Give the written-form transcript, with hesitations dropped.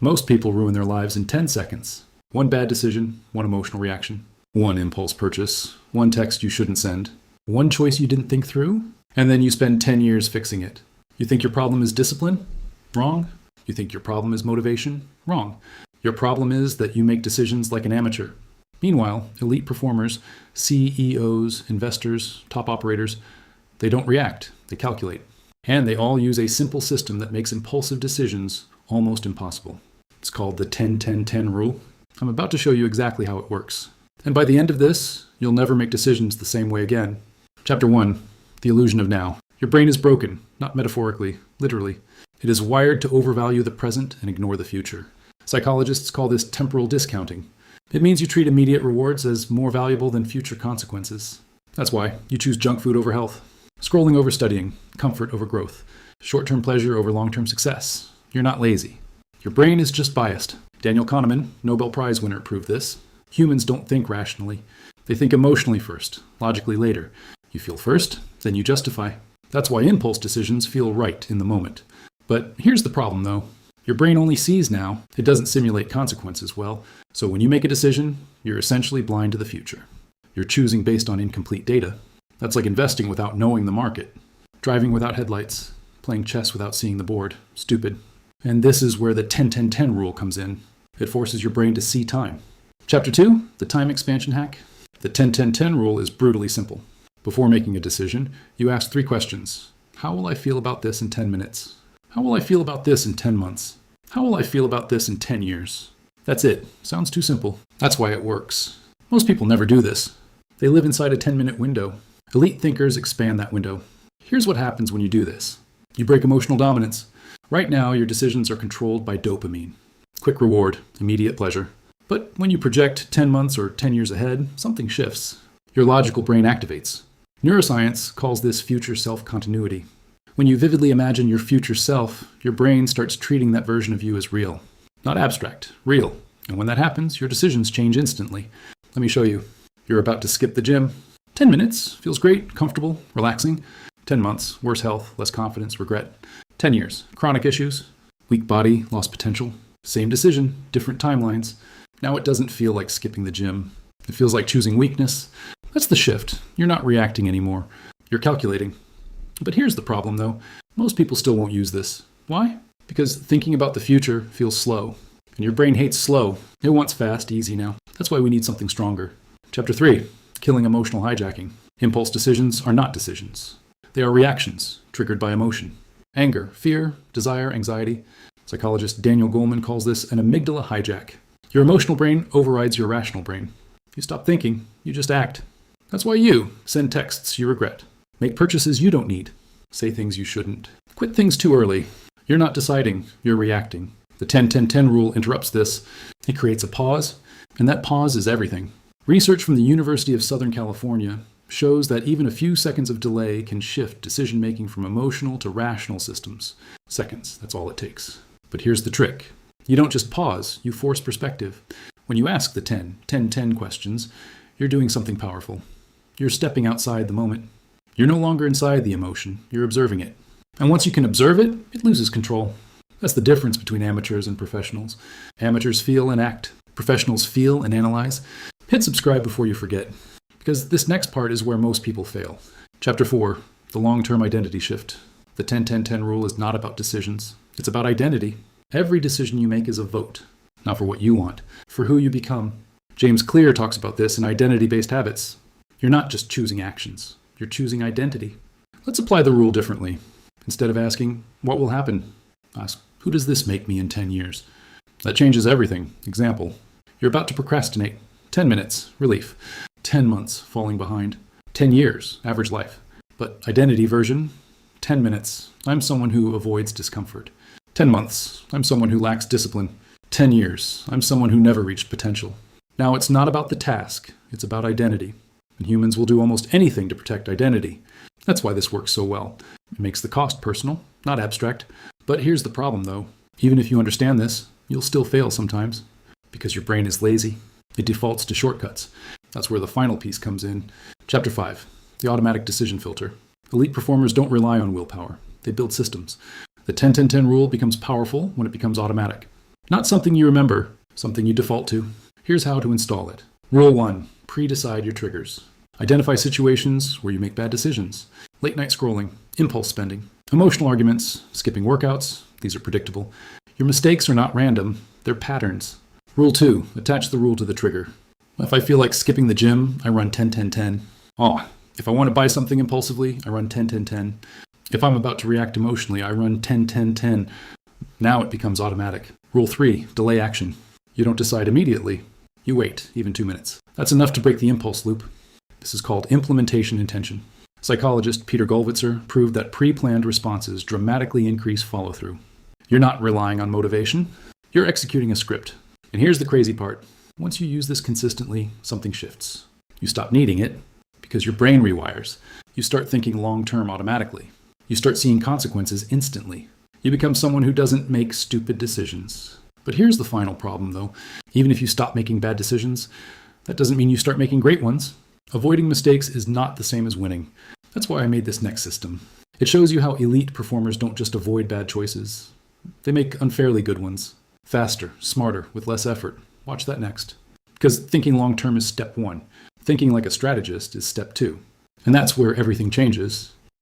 Most people ruin their lives in 10 seconds. One bad decision, one emotional reaction, one impulse purchase, one text you shouldn't send, one choice you didn't think through, and then you spend 10 years fixing it. You think your problem is discipline? Wrong. You think your problem is motivation? Wrong. Your problem is that you make decisions like an amateur. Meanwhile, elite performers, CEOs, investors, top operators, they don't react, they calculate. And they all use a simple system that makes impulsive decisions almost impossible. It's called the 10-10-10 rule. I'm about to show you exactly how it works. And by the end of this, you'll never make decisions the same way again. Chapter 1, the illusion of now. Your brain is broken, not metaphorically, literally. It is wired to overvalue the present and ignore the future. Psychologists call this temporal discounting. It means you treat immediate rewards as more valuable than future consequences. That's why you choose junk food over health, scrolling over studying, comfort over growth, short-term pleasure over long-term success. You're not lazy. Your brain is just biased. Daniel Kahneman, Nobel Prize winner, proved this. Humans don't think rationally. They think emotionally first, logically later. You feel first, then you justify. That's why impulse decisions feel right in the moment. But here's the problem, though. Your brain only sees now. It doesn't simulate consequences well. So when you make a decision, you're essentially blind to the future. You're choosing based on incomplete data. That's like investing without knowing the market. Driving without headlights. Playing chess without seeing the board. Stupid. And this is where the 10-10-10 rule comes in. It forces your brain to see time. Chapter 2, the time expansion hack. The 10-10-10 rule is brutally simple. Before making a decision, you ask 3 questions. How will I feel about this in 10 minutes? How will I feel about this in 10 months? How will I feel about this in 10 years? That's it. Sounds too simple. That's why it works. Most people never do this. They live inside a 10-minute window. Elite thinkers expand that window. Here's what happens when you do this. You break emotional dominance. Right now, your decisions are controlled by dopamine. Quick reward, immediate pleasure. But when you project 10 months or 10 years ahead, something shifts. Your logical brain activates. Neuroscience calls this future self continuity. When you vividly imagine your future self, your brain starts treating that version of you as real. Not abstract, real. And when that happens, your decisions change instantly. Let me show you. You're about to skip the gym. 10 minutes, feels great, comfortable, relaxing. 10 months, worse health, less confidence, regret. 10 years, chronic issues, weak body, lost potential. Same decision, different timelines. Now it doesn't feel like skipping the gym. It feels like choosing weakness. That's the shift. You're not reacting anymore. You're calculating. But here's the problem, though. Most people still won't use this. Why? Because thinking about the future feels slow. And your brain hates slow. It wants fast, easy now. That's why we need something stronger. Chapter 3, killing emotional hijacking. Impulse decisions are not decisions. They are reactions triggered by emotion. Anger, fear, desire, anxiety. Psychologist Daniel Goleman calls this an amygdala hijack. Your emotional brain overrides your rational brain. You stop thinking, you just act. That's why you send texts you regret. Make purchases you don't need. Say things you shouldn't. Quit things too early. You're not deciding, you're reacting. The 10-10-10 rule interrupts this. It creates a pause, and that pause is everything. Research from the University of Southern California shows that even a few seconds of delay can shift decision-making from emotional to rational systems. Seconds, that's all it takes. But here's the trick. You don't just pause, you force perspective. When you ask the 10-10-10 questions, you're doing something powerful. You're stepping outside the moment. You're no longer inside the emotion, you're observing it. And once you can observe it, it loses control. That's the difference between amateurs and professionals. Amateurs feel and act. Professionals feel and analyze. Hit subscribe before you forget, because this next part is where most people fail. Chapter 4, the long-term identity shift. The 10-10-10 rule is not about decisions. It's about identity. Every decision you make is a vote, not for what you want, for who you become. James Clear talks about this in Identity-Based Habits. You're not just choosing actions. You're choosing identity. Let's apply the rule differently. Instead of asking, what will happen? Ask, who does this make me in 10 years? That changes everything. Example, you're about to procrastinate. 10 minutes, relief. 10 months, falling behind. 10 years, average life. But identity version, 10 minutes, I'm someone who avoids discomfort. 10 months, I'm someone who lacks discipline. 10 years, I'm someone who never reached potential. Now, it's not about the task, it's about identity. And humans will do almost anything to protect identity. That's why this works so well. It makes the cost personal, not abstract. But here's the problem, though. Even if you understand this, you'll still fail sometimes. Because your brain is lazy. It defaults to shortcuts. That's where the final piece comes in. Chapter 5, the automatic decision filter. Elite performers don't rely on willpower. They build systems. The 10-10-10 rule becomes powerful when it becomes automatic. Not something you remember, something you default to. Here's how to install it. Rule 1. Pre-decide your triggers. Identify situations where you make bad decisions. Late night scrolling, impulse spending, emotional arguments, skipping workouts. These are predictable. Your mistakes are not random, they're patterns. Rule 2. Attach the rule to the trigger. If I feel like skipping the gym, I run 10-10-10. If I want to buy something impulsively, I run 10-10-10. If I'm about to react emotionally, I run 10-10-10. Now it becomes automatic. Rule 3. Delay action. You don't decide immediately. You wait, even 2 minutes. That's enough to break the impulse loop. This is called implementation intention. Psychologist Peter Gollwitzer proved that pre-planned responses dramatically increase follow-through. You're not relying on motivation. You're executing a script. And here's the crazy part. Once you use this consistently, something shifts. You stop needing it because your brain rewires. You start thinking long-term automatically. You start seeing consequences instantly. You become someone who doesn't make stupid decisions. But here's the final problem, though. Even if you stop making bad decisions, that doesn't mean you start making great ones. Avoiding mistakes is not the same as winning. That's why I made this next system. It shows you how elite performers don't just avoid bad choices. They make unfairly good ones. Faster, smarter, with less effort. Watch that next. Because thinking long-term is step 1. Thinking like a strategist is step 2. And that's where everything changes.